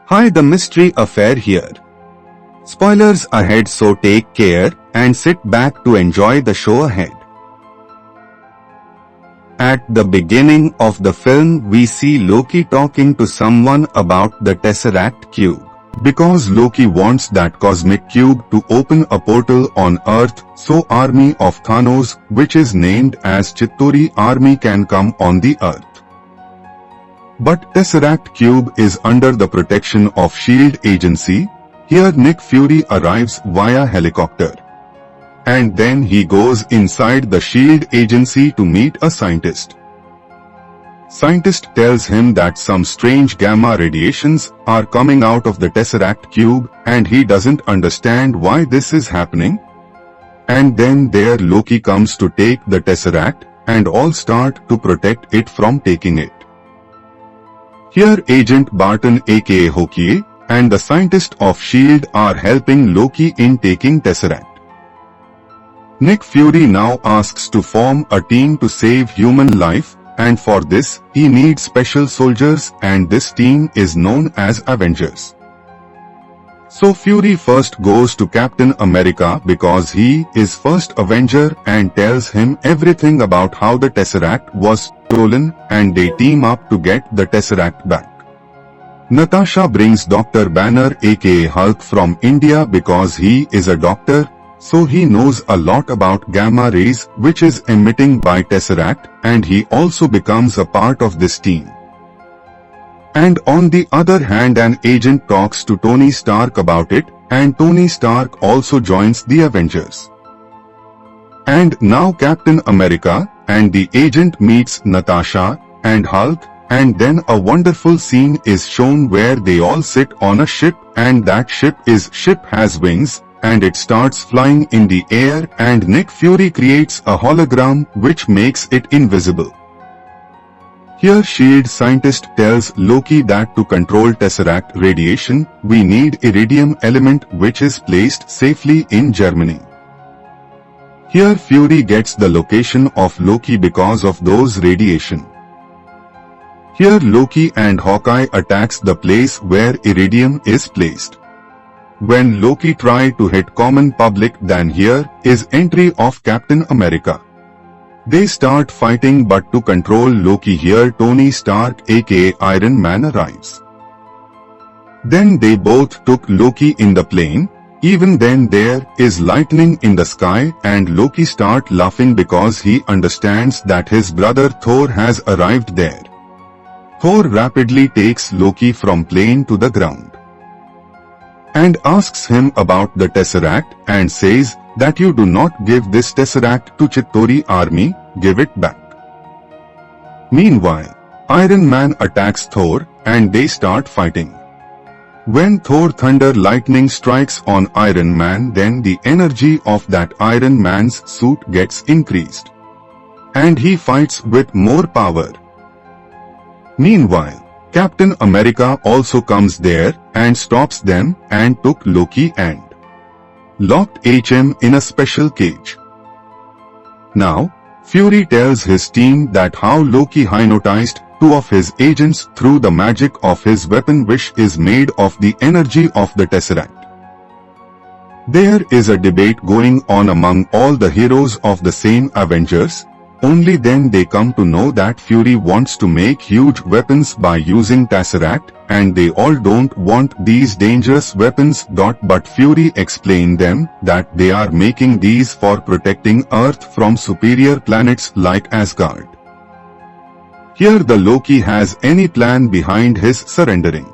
hide the mystery affair here. Spoilers ahead, so take care and sit back to enjoy the show ahead. At the beginning of the film, we see Loki talking to someone about the Tesseract Cube. Because Loki wants that cosmic cube to open a portal on Earth, so army of Thanos, which is named as Chitauri army, can come on the Earth. But Tesseract Cube is under the protection of SHIELD agency. Here Nick Fury arrives via helicopter. And then he goes inside the SHIELD agency to meet a scientist. Scientist tells him that some strange gamma radiations are coming out of the Tesseract Cube and he doesn't understand why this is happening. And then there Loki comes to take the Tesseract and all start to protect it from taking it. Here Agent Barton aka Hawkeye and the scientist of SHIELD are helping Loki in taking Tesseract. Nick Fury now asks to form a team to save human life, and for this, he needs special soldiers, and this team is known as Avengers. So Fury first goes to Captain America because he is first Avenger and tells him everything about how the Tesseract was stolen, and they team up to get the Tesseract back. Natasha brings Dr. Banner aka Hulk from India because he is a doctor, so he knows a lot about gamma rays which is emitting by Tesseract, and he also becomes a part of this team. And on the other hand, an agent talks to Tony Stark about it, and Tony Stark also joins the Avengers. And now Captain America and the agent meets Natasha and Hulk, and then a wonderful scene is shown where they all sit on a ship, and that ship has wings, and it starts flying in the air, and Nick Fury creates a hologram which makes it invisible. Here SHIELD scientist tells Loki that to control Tesseract radiation, we need iridium element which is placed safely in Germany. Here Fury gets the location of Loki because of those radiation. Here Loki and Hawkeye attacks the place where iridium is placed. When Loki tried to hit common public, then here is entry of Captain America. They start fighting, but to control Loki here Tony Stark aka Iron Man arrives. Then they both took Loki in the plane. Even then there is lightning in the sky and Loki start laughing because he understands that his brother Thor has arrived there. Thor rapidly takes Loki from plane to the ground and asks him about the Tesseract and says that you do not give this Tesseract to Chitauri army, give it back. Meanwhile, Iron Man attacks Thor and they start fighting. When Thor thunder lightning strikes on Iron Man, then the energy of that Iron Man's suit gets increased and he fights with more power. Meanwhile, Captain America also comes there and stops them and took Loki and locked him in a special cage. Now, Fury tells his team that how Loki hypnotized two of his agents through the magic of his weapon which is made of the energy of the Tesseract. There is a debate going on among all the heroes of the same Avengers. Only then they come to know that Fury wants to make huge weapons by using Tesseract, and they all don't want these dangerous weapons. But Fury explained them that they are making these for protecting Earth from superior planets like Asgard. Here the Loki has any plan behind his surrendering.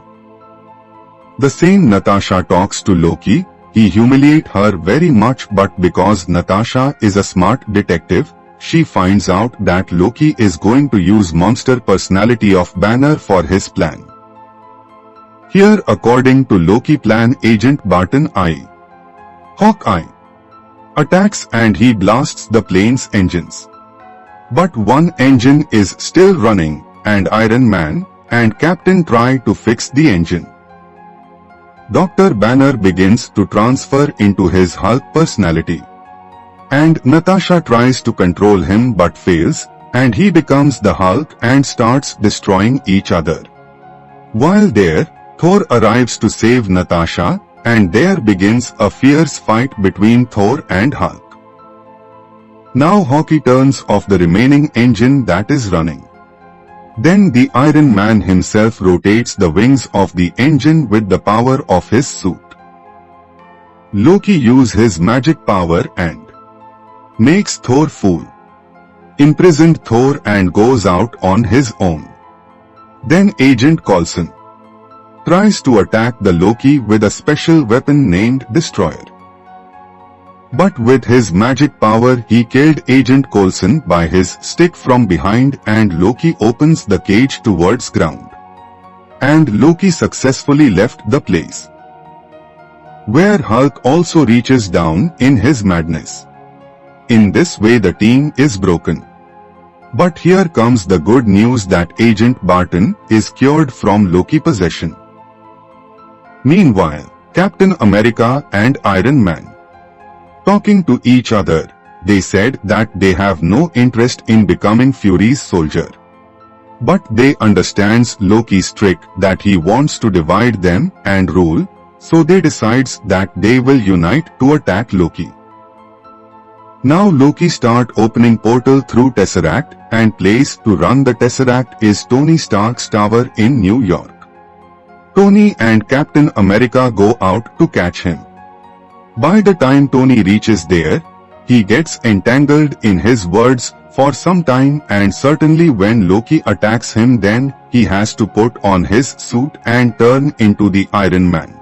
The same Natasha talks to Loki. He humiliates her very much, but because Natasha is a smart detective, she finds out that Loki is going to use monster personality of Banner for his plan. Here according to Loki plan, Agent Barton Hawkeye attacks and he blasts the plane's engines. But one engine is still running and Iron Man and Captain try to fix the engine. Dr. Banner begins to transfer into his Hulk personality. And Natasha tries to control him but fails, and he becomes the Hulk and starts destroying each other. While there, Thor arrives to save Natasha, and there begins a fierce fight between Thor and Hulk. Now Hawkeye turns off the remaining engine that is running. Then the Iron Man himself rotates the wings of the engine with the power of his suit. Loki uses his magic power and makes Thor fool, imprisoned Thor and goes out on his own. Then Agent Coulson tries to attack the Loki with a special weapon named Destroyer. But with his magic power he killed Agent Coulson by his stick from behind, and Loki opens the cage towards ground. And Loki successfully left the place, where Hulk also reaches down in his madness. In this way the team is broken. But here comes the good news that Agent Barton is cured from Loki possession. Meanwhile, Captain America and Iron Man talking to each other, they said that they have no interest in becoming Fury's soldier. But they understands Loki's trick that he wants to divide them and rule, so they decides that they will unite to attack Loki. Now Loki start opening portal through Tesseract, and place to run the Tesseract is Tony Stark's tower in New York. Tony and Captain America go out to catch him. By the time Tony reaches there, he gets entangled in his words for some time, and certainly when Loki attacks him then he has to put on his suit and turn into the Iron Man.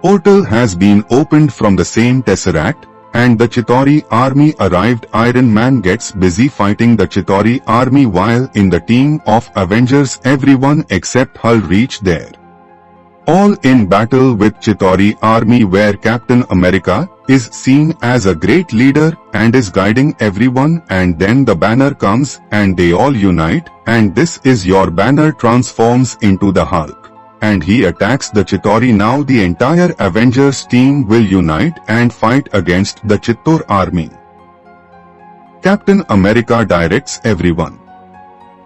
Portal has been opened from the same Tesseract, and the Chitauri army arrived. Iron Man gets busy fighting the Chitauri army while in the team of Avengers everyone except Hulk reach there. All in battle with Chitauri army, where Captain America is seen as a great leader and is guiding everyone, and then the banner comes and they all unite, and this is your banner transforms into the Hulk, and he attacks the Chitauri. Now the entire Avengers team will unite and fight against the Chittor army. Captain America directs everyone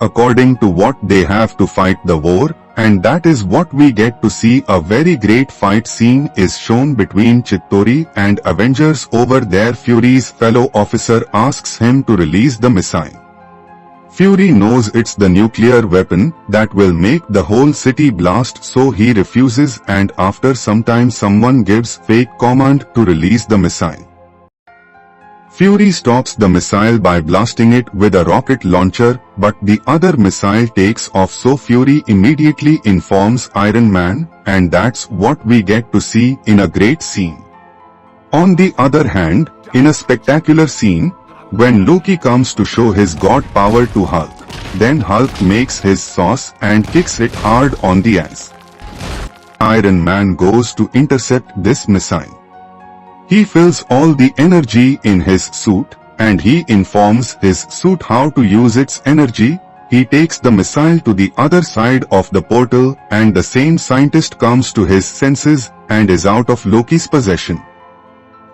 according to what they have to fight the war, and that is what we get to see. A very great fight scene is shown between Chitauri and Avengers over there. Fury's fellow officer asks him to release the missile. Fury knows it's the nuclear weapon that will make the whole city blast, so he refuses, and after some time someone gives fake command to release the missile. Fury stops the missile by blasting it with a rocket launcher, but the other missile takes off, so Fury immediately informs Iron Man, and that's what we get to see in a great scene. On the other hand, in a spectacular scene, when Loki comes to show his god power to Hulk, then Hulk makes his sauce and kicks it hard on the ass. Iron Man goes to intercept this missile. He fills all the energy in his suit, and he informs his suit how to use its energy. He takes the missile to the other side of the portal, and the same scientist comes to his senses and is out of Loki's possession.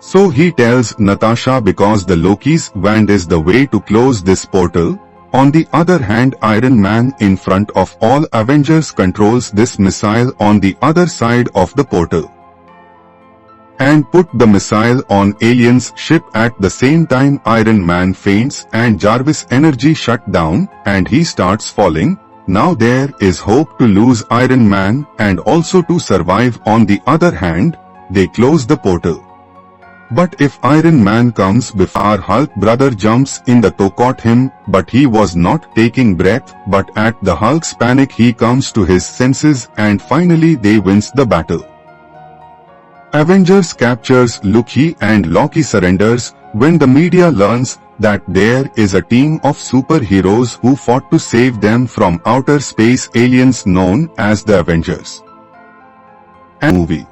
So he tells Natasha because the Loki's wand is the way to close this portal. On the other hand, Iron Man in front of all Avengers controls this missile on the other side of the portal and put the missile on alien's ship. At the same time, Iron Man faints and Jarvis' energy shut down and he starts falling. Now there is hope to lose Iron Man and also to survive. On the other hand, they close the portal. But if Iron Man comes before Hulk, brother jumps in the to caught him, but he was not taking breath. But at the Hulk's panic he comes to his senses and finally they wins the battle. Avengers captures Loki and Loki surrenders when the media learns that there is a team of superheroes who fought to save them from outer space aliens known as the Avengers. And movie.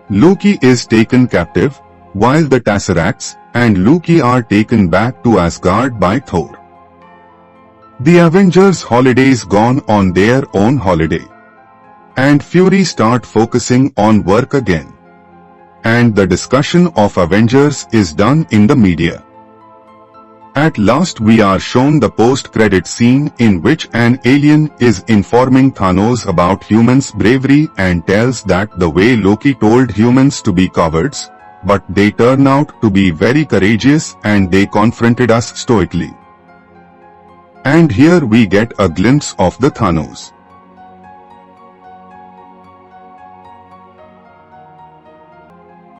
Loki is taken captive, while the Tesseracts and Loki are taken back to Asgard by Thor. The Avengers holidays gone on their own holiday, and Fury start focusing on work again. And the discussion of Avengers is done in the media. At last we are shown the post-credit scene in which an alien is informing Thanos about humans' bravery and tells that the way Loki told humans to be cowards, but they turn out to be very courageous and they confronted us stoically. And here we get a glimpse of the Thanos.